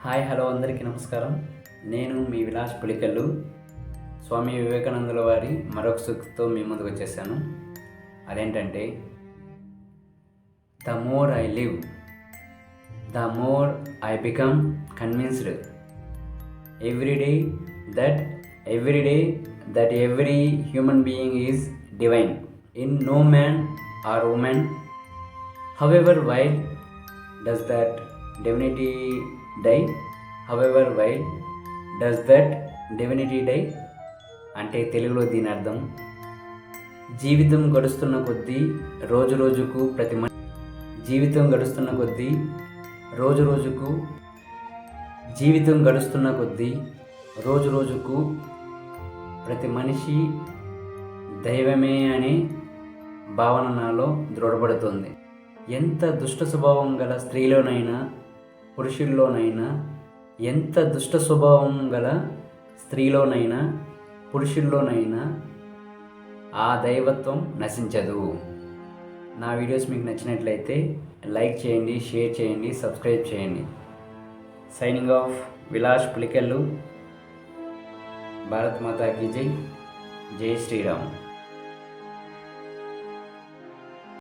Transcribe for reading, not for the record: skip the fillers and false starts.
Hi hello అందరికీ నమస్కారం. నేను మీ విలాస్ పులికల్లు. స్వామి వివేకానందుల వారి మరొక సూక్తితో మీ ముందుకు వచ్చేసాను. అదేంటంటే, the more I live the more I become convinced every day that every human being is divine in no man or woman however while does that divinity die however while does that divinity die అంటే తెలుగులో దీని అర్థం, జీవితం గడుస్తున్న కొద్దీ రోజు రోజుకు ప్రతి మనిషి దైవమే అనే భావన నాలో దృఢపడుతుంది. ఎంత దుష్ట స్వభావం గల స్త్రీలోనైనా పురుషుల్లోనైనా ఆ దైవత్వం నశించదు. నా వీడియోస్ మీకు నచ్చినట్లయితే లైక్ చేయండి, షేర్ చేయండి, సబ్స్క్రైబ్ చేయండి. Signing off Vilas Pulikellu. భారత్ మాతా కీ జై. జై శ్రీరామ్.